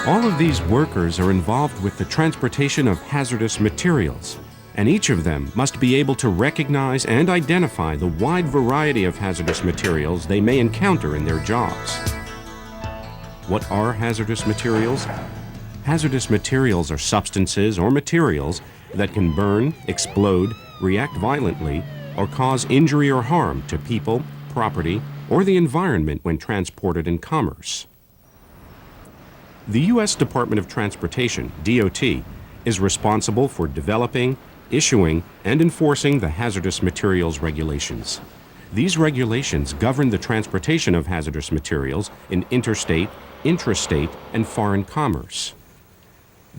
All of these workers are involved with the transportation of hazardous materials, and each of them must be able to recognize and identify the wide variety of hazardous materials they may encounter in their jobs. What are hazardous materials? Hazardous materials are substances or materials that can burn, explode, react violently, or cause injury or harm to people, property, or the environment when transported in commerce. The U.S. Department of Transportation, DOT, is responsible for developing, issuing, and enforcing the hazardous materials regulations. These regulations govern the transportation of hazardous materials in interstate, intrastate, and foreign commerce.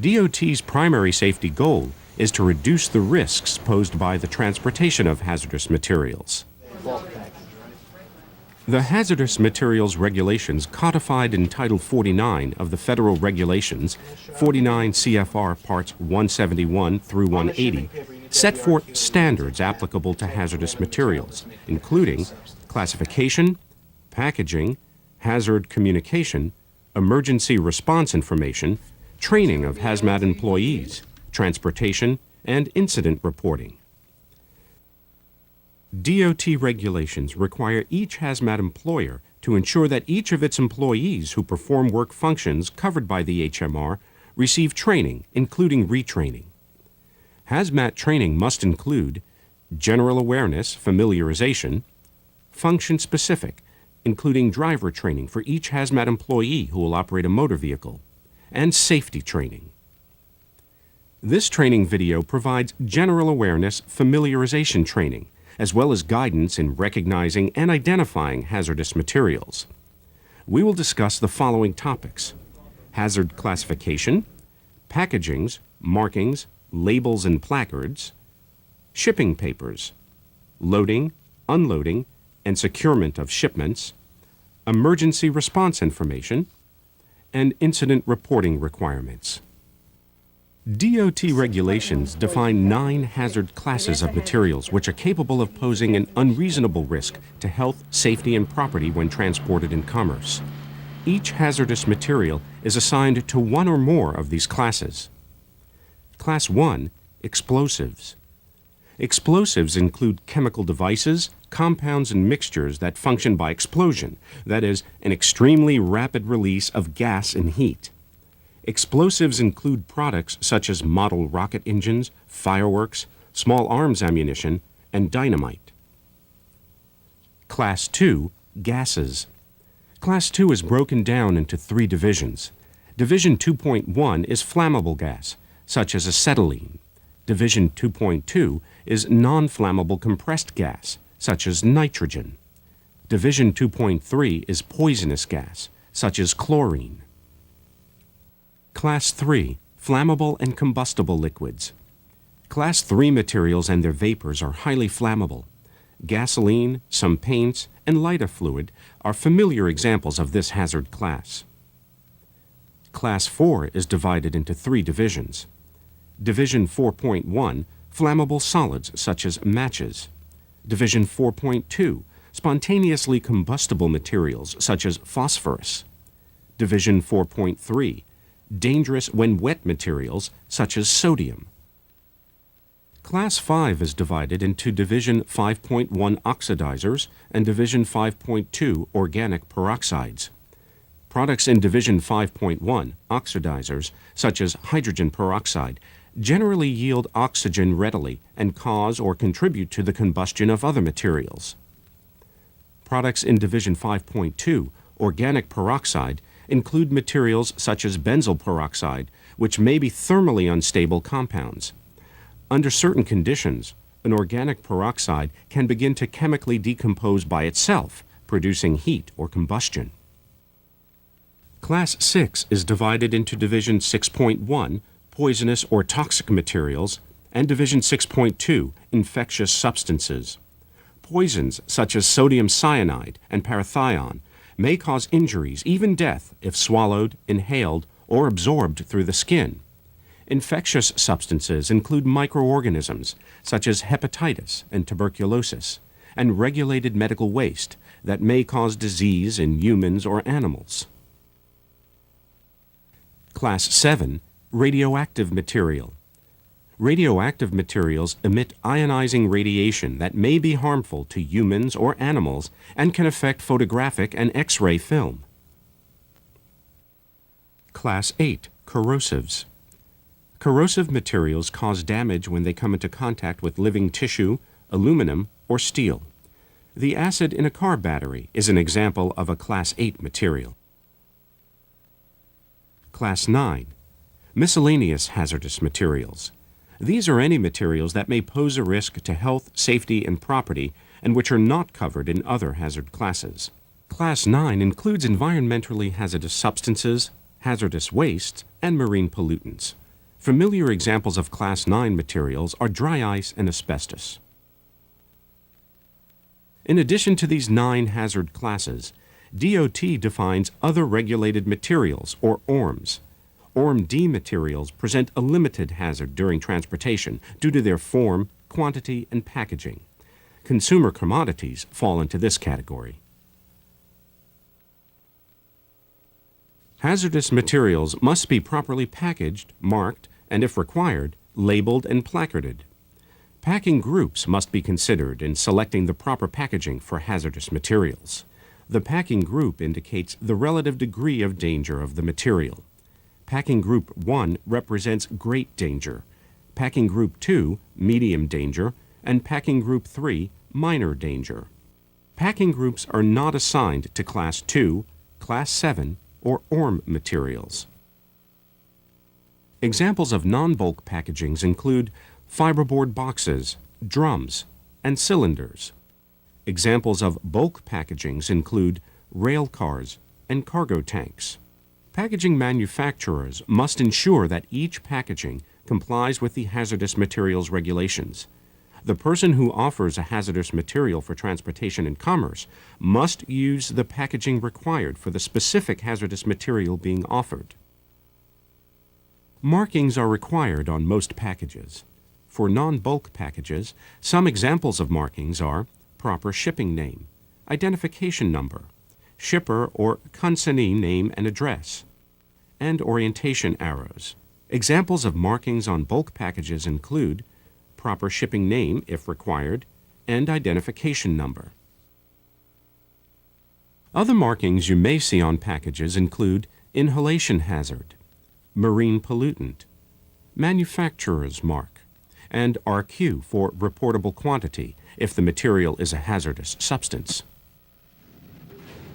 DOT's primary safety goal is to reduce the risks posed by the transportation of hazardous materials. The Hazardous Materials Regulations codified in Title 49 of the Federal Regulations, 49 CFR Parts 171 through 180, set forth standards applicable to hazardous materials, including classification, packaging, hazard communication, emergency response information, training of hazmat employees, transportation, and incident reporting. DOT regulations require each hazmat employer to ensure that each of its employees who perform work functions covered by the HMR receive training, including retraining. Hazmat training must include general awareness, familiarization, function-specific, including driver training for each hazmat employee who will operate a motor vehicle, and safety training. This training video provides general awareness, familiarization training, as well as guidance in recognizing and identifying hazardous materials. We will discuss the following topics: hazard classification, packagings, markings, labels and placards, shipping papers, loading, unloading, and securement of shipments, emergency response information, and incident reporting requirements. DOT regulations define 9 hazard classes of materials which are capable of posing an unreasonable risk to health, safety, and property when transported in commerce. Each hazardous material is assigned to one or more of these classes. Class 1, explosives. Explosives include chemical devices, compounds, and mixtures that function by explosion, that is, an extremely rapid release of gas and heat. Explosives include products such as model rocket engines, fireworks, small arms ammunition, and dynamite. Class 2, gases. Class 2 is broken down into 3 divisions. Division 2.1 is flammable gas, such as acetylene. Division 2.2 is non-flammable compressed gas, such as nitrogen. Division 2.3 is poisonous gas, such as chlorine. Class 3, flammable and combustible liquids. Class 3 materials and their vapors are highly flammable. Gasoline, some paints, and lighter fluid are familiar examples of this hazard class. Class 4 is divided into 3 divisions. Division 4.1, flammable solids such as matches. Division 4.2, spontaneously combustible materials such as phosphorus. Division 4.3, dangerous when wet materials such as sodium. Class 5 is divided into Division 5.1 oxidizers and Division 5.2 organic peroxides. Products in Division 5.1 oxidizers, such as hydrogen peroxide, generally yield oxygen readily and cause or contribute to the combustion of other materials. Products in Division 5.2 organic peroxide include materials such as benzyl peroxide, which may be thermally unstable compounds. Under certain conditions, an organic peroxide can begin to chemically decompose by itself, producing heat or combustion. Class 6 is divided into Division 6.1, poisonous or toxic materials, and Division 6.2, infectious substances. Poisons such as sodium cyanide and parathion may cause injuries, even death, if swallowed, inhaled, or absorbed through the skin. Infectious substances include microorganisms such as hepatitis and tuberculosis, and regulated medical waste that may cause disease in humans or animals. Class 7, radioactive material. Radioactive materials emit ionizing radiation that may be harmful to humans or animals and can affect photographic and X-ray film. Class 8, corrosives. Corrosive materials cause damage when they come into contact with living tissue, aluminum, or steel. The acid in a car battery is an example of a Class 8 material. Class 9, miscellaneous hazardous materials. These are any materials that may pose a risk to health, safety, and property, and which are not covered in other hazard classes. Class 9 includes environmentally hazardous substances, hazardous wastes, and marine pollutants. Familiar examples of Class 9 materials are dry ice and asbestos. In addition to these 9 hazard classes, DOT defines other regulated materials, or ORMs. ORM-D materials present a limited hazard during transportation due to their form, quantity, and packaging. Consumer commodities fall into this category. Hazardous materials must be properly packaged, marked, and if required, labeled and placarded. Packing groups must be considered in selecting the proper packaging for hazardous materials. The packing group indicates the relative degree of danger of the material. Packing Group 1 represents great danger, Packing Group 2, medium danger, and Packing Group 3, minor danger. Packing groups are not assigned to Class 2, Class 7, or ORM materials. Examples of non-bulk packagings include fiberboard boxes, drums, and cylinders. Examples of bulk packagings include rail cars and cargo tanks. Packaging manufacturers must ensure that each packaging complies with the hazardous materials regulations. The person who offers a hazardous material for transportation and commerce must use the packaging required for the specific hazardous material being offered. Markings are required on most packages. For non-bulk packages, some examples of markings are proper shipping name, identification number, shipper or consignee name and address, and orientation arrows. Examples of markings on bulk packages include proper shipping name, if required, and identification number. Other markings you may see on packages include inhalation hazard, marine pollutant, manufacturer's mark, and RQ for reportable quantity if the material is a hazardous substance.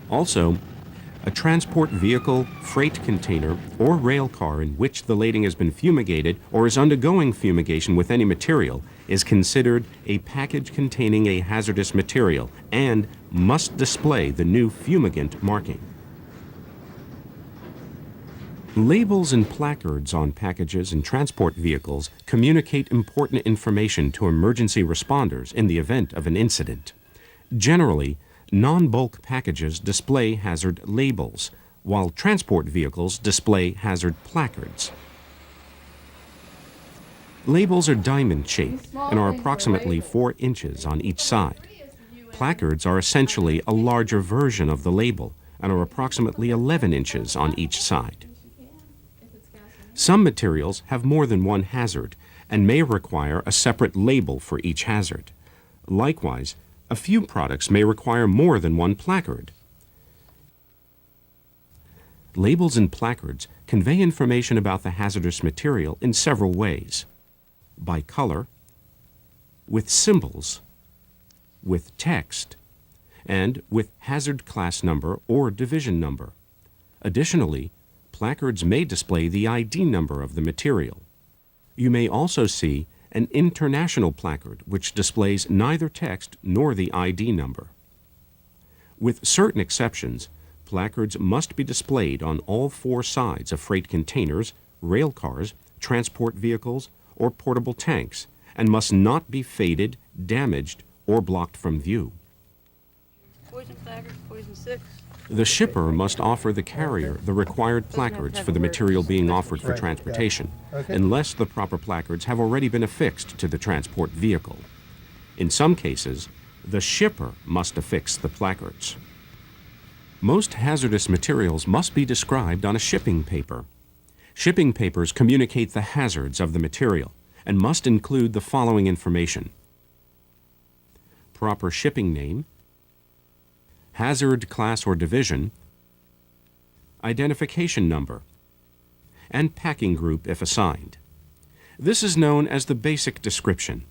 Also, a transport vehicle, freight container, or rail car in which the lading has been fumigated or is undergoing fumigation with any material is considered a package containing a hazardous material and must display the new fumigant marking. Labels and placards on packages and transport vehicles communicate important information to emergency responders in the event of an incident. Generally, non-bulk packages display hazard labels, while transport vehicles display hazard placards. Labels are diamond-shaped and are approximately 4 inches on each side. Placards are essentially a larger version of the label and are approximately 11 inches on each side. Some materials have more than one hazard and may require a separate label for each hazard. Likewise, a few products may require more than one placard. Labels and placards convey information about the hazardous material in several ways: by color, with symbols, with text, and with hazard class number or division number. Additionally, placards may display the ID number of the material. You may also see an international placard which displays neither text nor the ID number. With certain exceptions, placards must be displayed on all 4 sides of freight containers, rail cars, transport vehicles, or portable tanks, and must not be faded, damaged, or blocked from view. Poison placards, poison 6. The shipper must offer the carrier the required placards for the material being offered for transportation, unless the proper placards have already been affixed to the transport vehicle. In some cases, the shipper must affix the placards. Most hazardous materials must be described on a shipping paper. Shipping papers communicate the hazards of the material and must include the following information: proper shipping name, hazard class or division, identification number, and packing group if assigned. This is known as the basic description.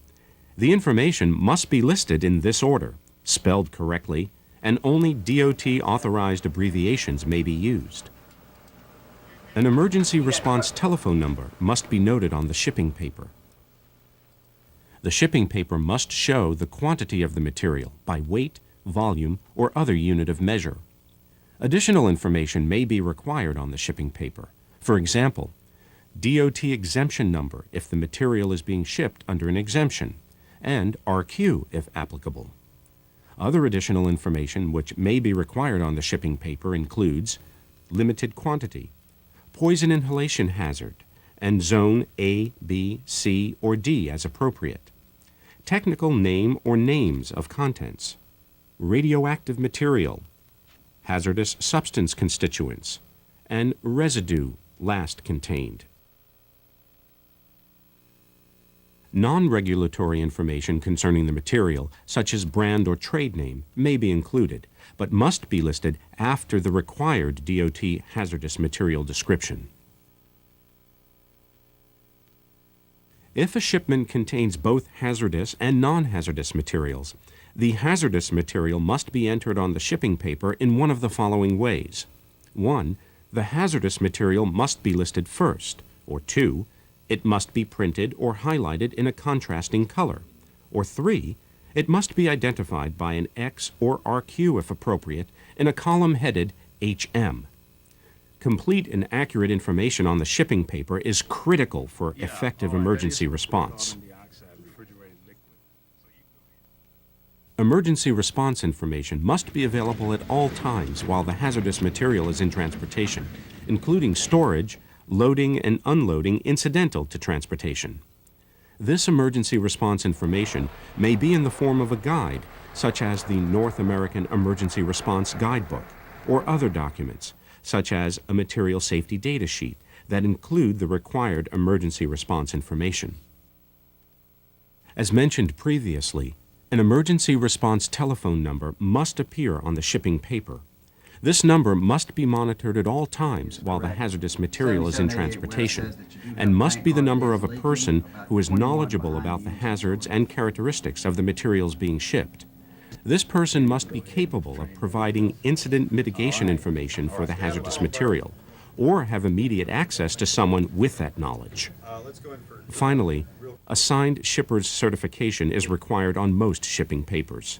The information must be listed in this order, spelled correctly, and only DOT-authorized abbreviations may be used. An emergency response telephone number must be noted on the shipping paper. The shipping paper must show the quantity of the material by weight, volume, or other unit of measure. Additional information may be required on the shipping paper. For example, DOT exemption number if the material is being shipped under an exemption, and RQ if applicable. Other additional information which may be required on the shipping paper includes limited quantity, poison inhalation hazard, and zone A, B, C, or D as appropriate, technical name or names of contents, radioactive material, hazardous substance constituents, and residue last contained. Non-regulatory information concerning the material, such as brand or trade name, may be included, but must be listed after the required DOT hazardous material description. If a shipment contains both hazardous and non-hazardous materials, the hazardous material must be entered on the shipping paper in one of the following ways. 1. The hazardous material must be listed first, or 2. It must be printed or highlighted in a contrasting color, or 3. It must be identified by an X or RQ if appropriate in a column headed HM. Complete and accurate information on the shipping paper is critical for effective emergency response. Emergency response information must be available at all times while the hazardous material is in transportation, including storage, loading, and unloading incidental to transportation. This emergency response information may be in the form of a guide, such as the North American Emergency Response Guidebook, or other documents, such as a material safety data sheet, that include the required emergency response information. As mentioned previously, an emergency response telephone number must appear on the shipping paper. This number must be monitored at all times while the hazardous material is in transportation, and must be the number of a person who is knowledgeable about the hazards and characteristics of the materials being shipped. This person must be capable of providing incident mitigation information for the hazardous material, or have immediate access to someone with that knowledge. Finally, a signed shipper's certification is required on most shipping papers.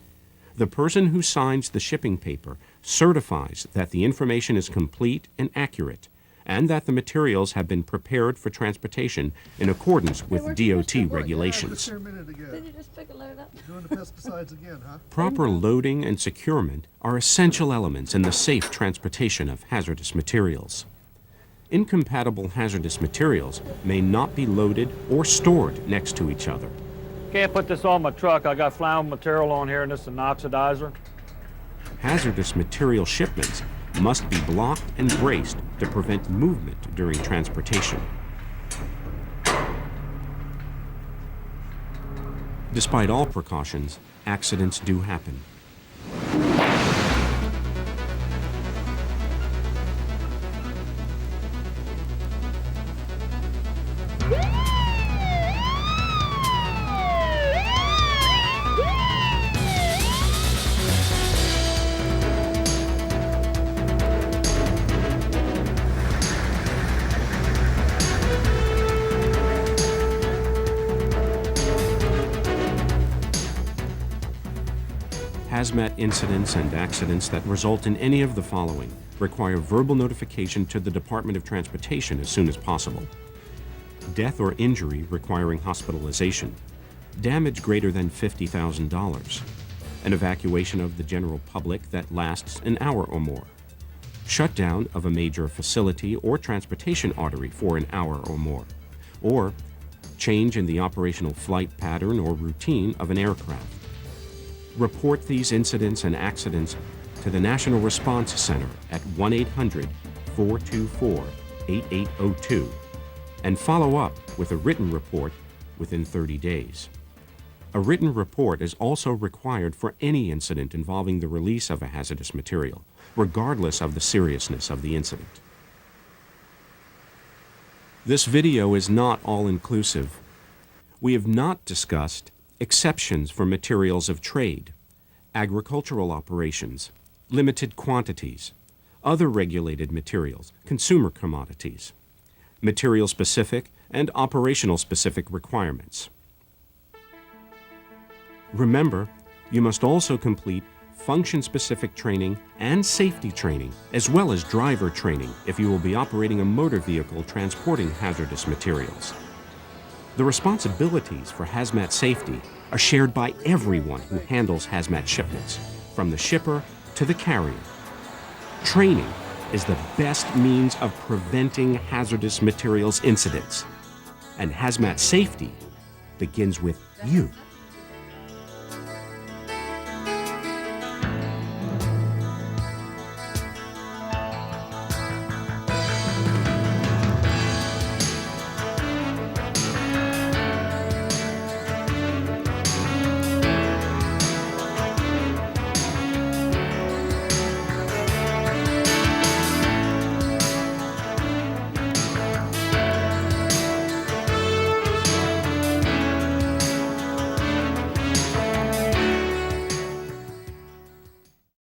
The person who signs the shipping paper certifies that the information is complete and accurate, and that the materials have been prepared for transportation in accordance with DOT regulations. Did you just pick a load up? Doing the pesticides again, huh? Proper loading and securement are essential elements in the safe transportation of hazardous materials. Incompatible hazardous materials may not be loaded or stored next to each other. Can't put this on my truck. I got flammable material on here and this is an oxidizer. Hazardous material shipments must be blocked and braced to prevent movement during transportation. Despite all precautions, accidents do happen. Hazmat incidents and accidents that result in any of the following require verbal notification to the Department of Transportation as soon as possible. Death or injury requiring hospitalization. Damage greater than $50,000. An evacuation of the general public that lasts an hour or more. Shutdown of a major facility or transportation artery for an hour or more. Or change in the operational flight pattern or routine of an aircraft. Report these incidents and accidents to the National Response Center at 1-800-424-2633. 8802 and follow up with a written report within 30 days. A written report is also required for any incident involving the release of a hazardous material, regardless of the seriousness of the incident. This video is not all-inclusive. We have not discussed exceptions for materials of trade, agricultural operations, limited quantities, other regulated materials, consumer commodities, material-specific and operational-specific requirements. Remember, you must also complete function-specific training and safety training, as well as driver training if you will be operating a motor vehicle transporting hazardous materials. The responsibilities for hazmat safety are shared by everyone who handles hazmat shipments, from the shipper to the carrier. Training is the best means of preventing hazardous materials incidents, and hazmat safety begins with you.